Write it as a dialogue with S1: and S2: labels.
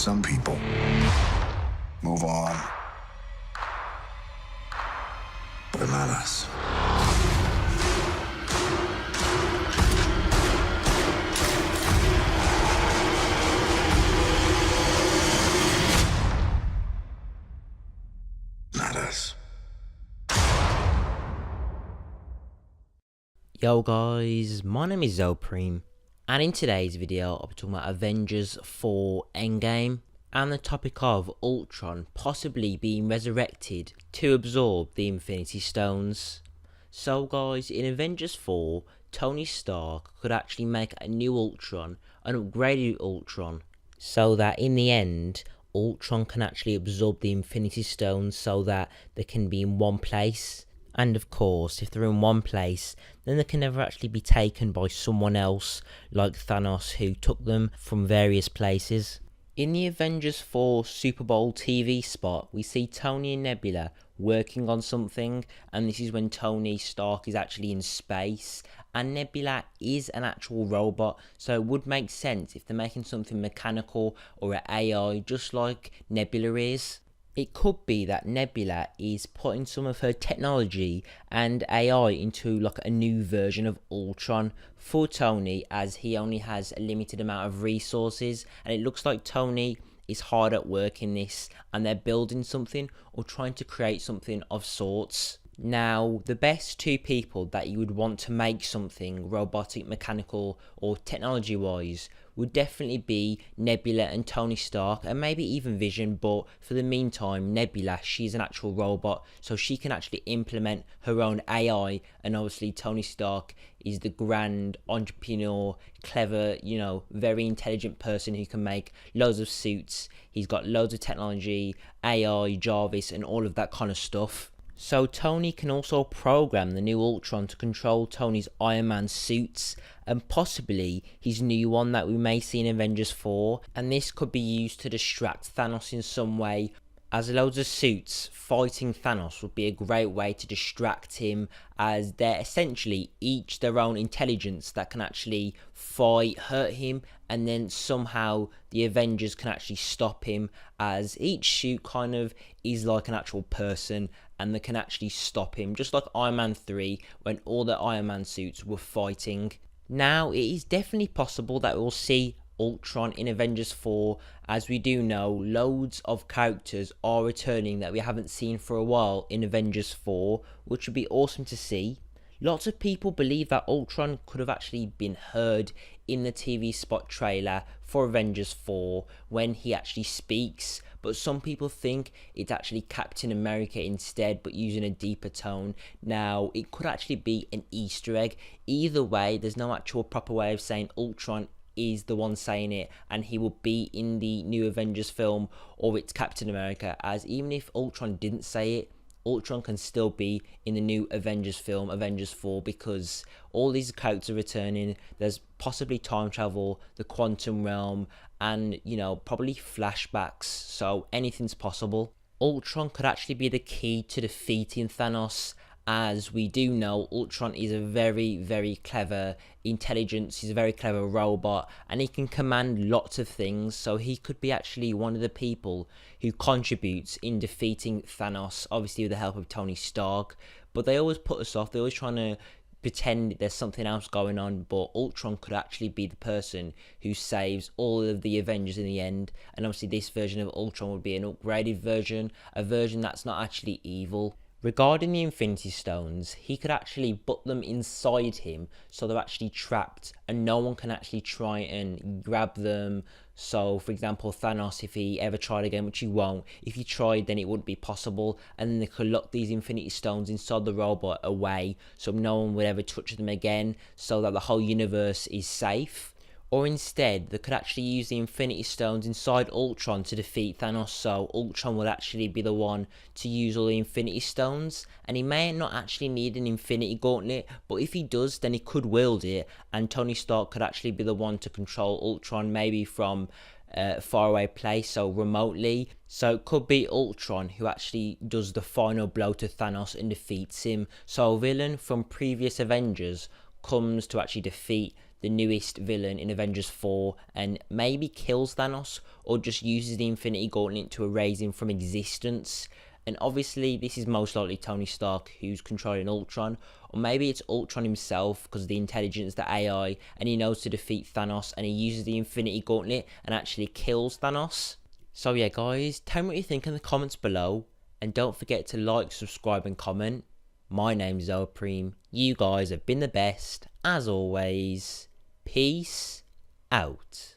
S1: Some people move on, but not us. Not us.
S2: Yo guys, my name is Zopreme, and in today's video I'll be talking about Avengers 4 Endgame and the topic of Ultron possibly being resurrected to absorb the Infinity Stones. So guys, in Avengers 4, Tony Stark could actually make a new Ultron, an upgraded Ultron, so that in the end Ultron can actually absorb the Infinity Stones so that they can be in one place. And of course, if they're in one place, then they can never actually be taken by someone else like Thanos, who took them from various places. In the Avengers 4 Super Bowl TV spot, we see Tony and Nebula working on something, and this is when Tony Stark is actually in space, and Nebula is an actual robot, so it would make sense if they're making something mechanical or an AI just like Nebula is. It could be that Nebula is putting some of her technology and AI into like a new version of Ultron for Tony, as he only has a limited amount of resources, and it looks like Tony is hard at work in this and they're building something or trying to create something of sorts. Now, the best two people that you would want to make something robotic, mechanical or technology wise would definitely be Nebula and Tony Stark, and maybe even Vision, but for the meantime Nebula, she's an actual robot, so she can actually implement her own AI, and obviously Tony Stark is the grand entrepreneur, clever, very intelligent person who can make loads of suits. He's got loads of technology, AI, Jarvis and all of that kind of stuff. So Tony can also program the new Ultron to control Tony's Iron Man suits, and possibly his new one that we may see in Avengers 4, and this could be used to distract Thanos in some way, as loads of suits fighting Thanos would be a great way to distract him, as they're essentially each their own intelligence that can actually fight, hurt him, and then somehow the Avengers can actually stop him, as each suit kind of is like an actual person and they can actually stop him, just like Iron Man 3 when all the Iron Man suits were fighting. Now, it is definitely possible that we'll see Ultron in Avengers 4, as we do know loads of characters are returning that we haven't seen for a while in Avengers 4, which would be awesome to see. Lots of people believe that Ultron could have actually been heard in the TV spot trailer for Avengers 4 when he actually speaks, but some people think it's actually Captain America instead, but using a deeper tone. Now, it could actually be an Easter egg. Either way, there's no actual proper way of saying Ultron is the one saying it and he will be in the new Avengers film, or it's Captain America, as even if Ultron didn't say it, Ultron can still be in the new Avengers film, Avengers 4, because all these characters are returning. There's possibly time travel, the quantum realm, and probably flashbacks, so anything's possible. Ultron could actually be the key to defeating Thanos, as we do know Ultron is a very, very clever intelligence. He's a very clever robot and he can command lots of things, so he could be actually one of the people who contributes in defeating Thanos, obviously with the help of Tony Stark. But they always put us off, they're always trying to pretend there's something else going on, but Ultron could actually be the person who saves all of the Avengers in the end. And obviously this version of Ultron would be an upgraded version, a version that's not actually evil. Regarding the Infinity Stones, he could actually put them inside him so they're actually trapped and no one can actually try and grab them. So for example, Thanos, if he ever tried again, which he won't, if he tried then it wouldn't be possible, and then they could lock these Infinity Stones inside the robot away so no one would ever touch them again, so that the whole universe is safe. Or instead, they could actually use the Infinity Stones inside Ultron to defeat Thanos, so Ultron will actually be the one to use all the Infinity Stones, and he may not actually need an Infinity Gauntlet, but if he does, then he could wield it, and Tony Stark could actually be the one to control Ultron, maybe from a faraway place, so remotely. So it could be Ultron who actually does the final blow to Thanos and defeats him. So a villain from previous Avengers comes to actually defeat the newest villain in Avengers 4 and maybe kills Thanos, or just uses the Infinity Gauntlet to erase him from existence. And obviously this is most likely Tony Stark who's controlling Ultron, or maybe it's Ultron himself because of the intelligence, the AI, and he knows to defeat Thanos and he uses the Infinity Gauntlet and actually kills Thanos. So yeah guys, tell me what you think in the comments below, and don't forget to like, subscribe and comment. My name's Zopreme, you guys have been the best, as always. Peace out.